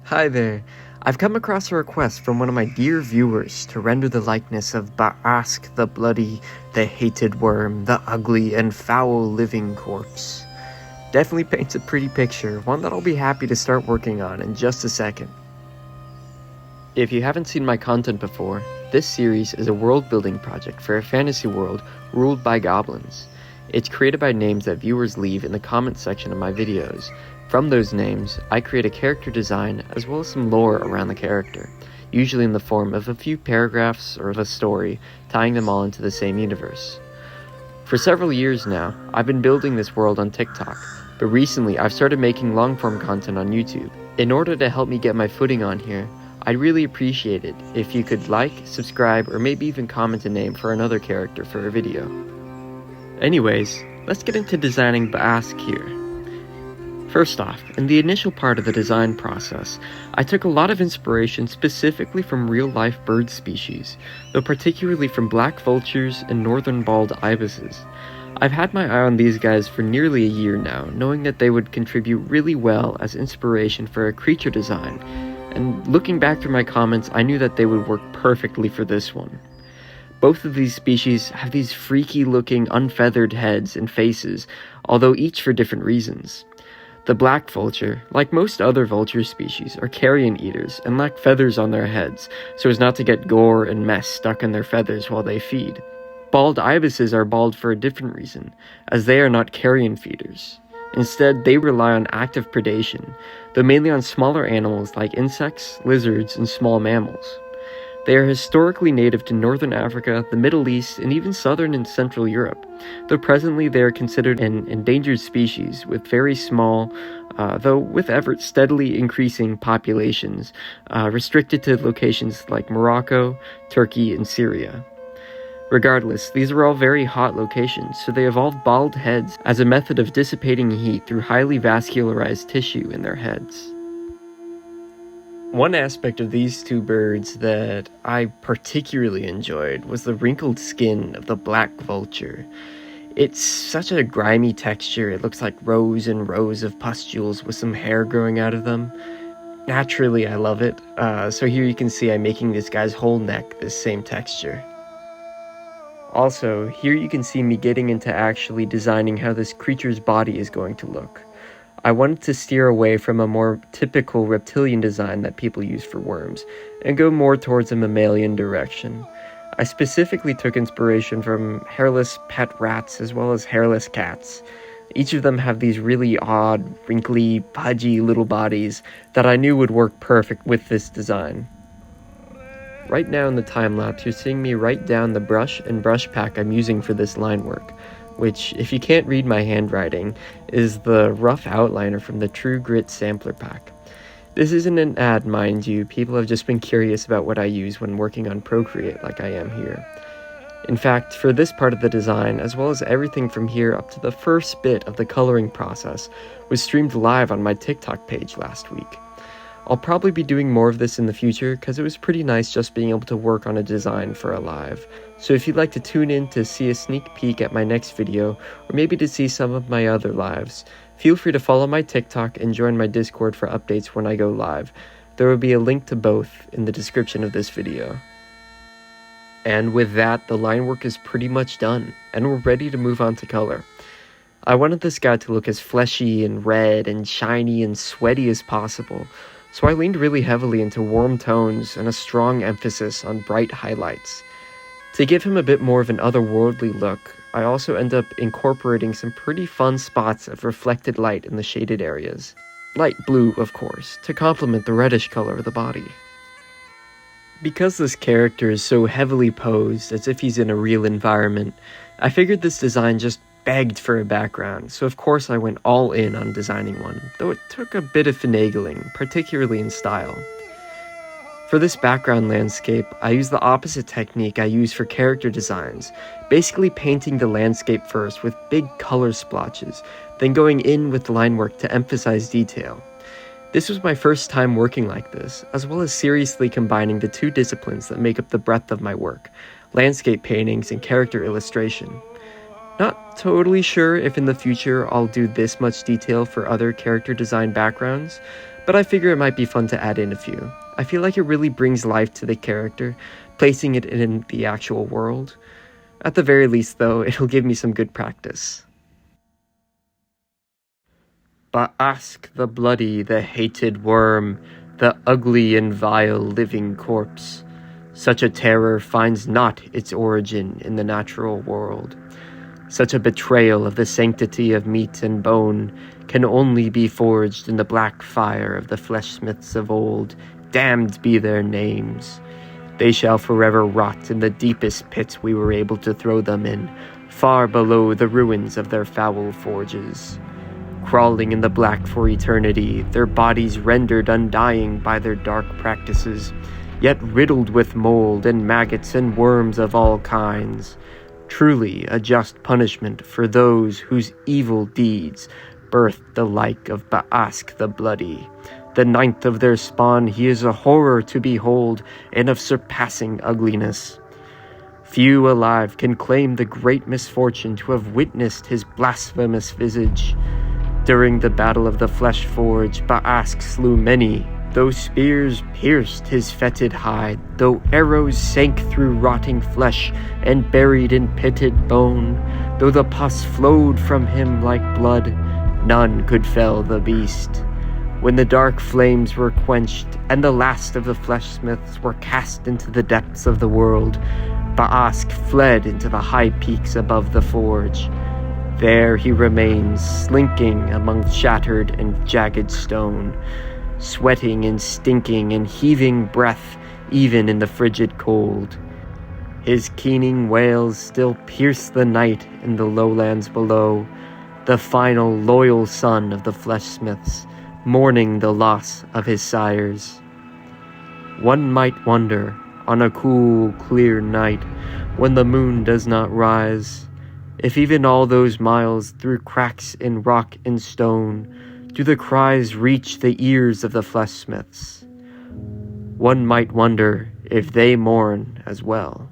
Hi there. I've come across a request from one of my dear viewers to render the likeness of Baask the bloody, the hated Wyrm, the ugly and foul living corpse. Definitely paints a pretty picture, one that I'll be happy to start working on in just a second. If you haven't seen my content before, this series is a world-building project for a fantasy world ruled by goblins. It's created by names that viewers leave in the comment section of my videos. From those names, I create a character design as well as some lore around the character, usually in the form of a few paragraphs or of a story, tying them all into the same universe. For several years now, I've been building this world on TikTok, but recently I've started making long-form content on YouTube. In order to help me get my footing on here, I'd really appreciate it if you could like, subscribe, or maybe even comment a name for another character for a video. Anyways, let's get into designing Baask here. First off, in the initial part of the design process, I took a lot of inspiration specifically from real-life bird species, though particularly from black vultures and northern bald ibises. I've had my eye on these guys for nearly a year now, knowing that they would contribute really well as inspiration for a creature design, and looking back through my comments, I knew that they would work perfectly for this one. Both of these species have these freaky-looking unfeathered heads and faces, although each for different reasons. The black vulture, like most other vulture species, are carrion eaters and lack feathers on their heads, so as not to get gore and mess stuck in their feathers while they feed. Bald ibises are bald for a different reason, as they are not carrion feeders. Instead, they rely on active predation, though mainly on smaller animals like insects, lizards, and small mammals. They are historically native to northern Africa, the Middle East, and even southern and central Europe, though presently they are considered an endangered species with very small, though with effort steadily increasing populations, restricted to locations like Morocco, Turkey, and Syria. Regardless, these are all very hot locations, so they evolved bald heads as a method of dissipating heat through highly vascularized tissue in their heads. One aspect of these two birds that I particularly enjoyed was the wrinkled skin of the black vulture. It's such a grimy texture, it looks like rows and rows of pustules with some hair growing out of them. Naturally, I love it, so here you can see I'm making this guy's whole neck this same texture. Also, here you can see me getting into actually designing how this creature's body is going to look. I wanted to steer away from a more typical reptilian design that people use for worms, and go more towards a mammalian direction. I specifically took inspiration from hairless pet rats as well as hairless cats. Each of them have these really odd, wrinkly, pudgy little bodies that I knew would work perfect with this design. Right now in the time-lapse, you're seeing me write down the brush and brush pack I'm using for this line work, which, if you can't read my handwriting, is the rough outliner from the True Grit sampler pack. This isn't an ad, mind you, people have just been curious about what I use when working on Procreate like I am here. In fact, for this part of the design, as well as everything from here up to the first bit of the coloring process, was streamed live on my TikTok page last week. I'll probably be doing more of this in the future, because it was pretty nice just being able to work on a design for a live. So if you'd like to tune in to see a sneak peek at my next video, or maybe to see some of my other lives, feel free to follow my TikTok and join my Discord for updates when I go live. There will be a link to both in the description of this video. And with that, the line work is pretty much done, and we're ready to move on to color. I wanted this guy to look as fleshy and red and shiny and sweaty as possible, so I leaned really heavily into warm tones and a strong emphasis on bright highlights. To give him a bit more of an otherworldly look, I also end up incorporating some pretty fun spots of reflected light in the shaded areas. Light blue, of course, to complement the reddish color of the body. Because this character is so heavily posed as if he's in a real environment, I figured this design just begged for a background, so of course I went all in on designing one, though it took a bit of finagling, particularly in style. For this background landscape, I used the opposite technique I use for character designs, basically painting the landscape first with big color splotches, then going in with line work to emphasize detail. This was my first time working like this, as well as seriously combining the two disciplines that make up the breadth of my work, landscape paintings and character illustration. Not totally sure if in the future I'll do this much detail for other character design backgrounds, but I figure it might be fun to add in a few. I feel like it really brings life to the character, placing it in the actual world. At the very least, though, it'll give me some good practice. Baask the bloody, the hated Wyrm, the ugly and vile living corpse. Such a terror finds not its origin in the natural world. Such a betrayal of the sanctity of meat and bone can only be forged in the black fire of the Fleshsmiths of old. Damned be their names. They shall forever rot in the deepest pit we were able to throw them in, far below the ruins of their foul forges. Crawling in the black for eternity, their bodies rendered undying by their dark practices, yet riddled with mold and maggots and worms of all kinds. Truly a just punishment for those whose evil deeds birthed the like of Baask the bloody. The ninth of their spawn, he is a horror to behold, and of surpassing ugliness. Few alive can claim the great misfortune to have witnessed his blasphemous visage. During the battle of the Fleshforge, Baask slew many. Though spears pierced his fetid hide, though arrows sank through rotting flesh and buried in pitted bone, though the pus flowed from him like blood, none could fell the beast. When the dark flames were quenched, and the last of the Fleshsmiths were cast into the depths of the world, Baask fled into the high peaks above the forge. There he remains, slinking among shattered and jagged stone, sweating and stinking and heaving breath even in the frigid cold. His keening wails still pierce the night in the lowlands below, the final loyal son of the Fleshsmiths, mourning the loss of his sires. One might wonder, on a cool, clear night, when the moon does not rise, if even all those miles through cracks in rock and stone do the cries reach the ears of the Fleshsmiths. One might wonder if they mourn as well.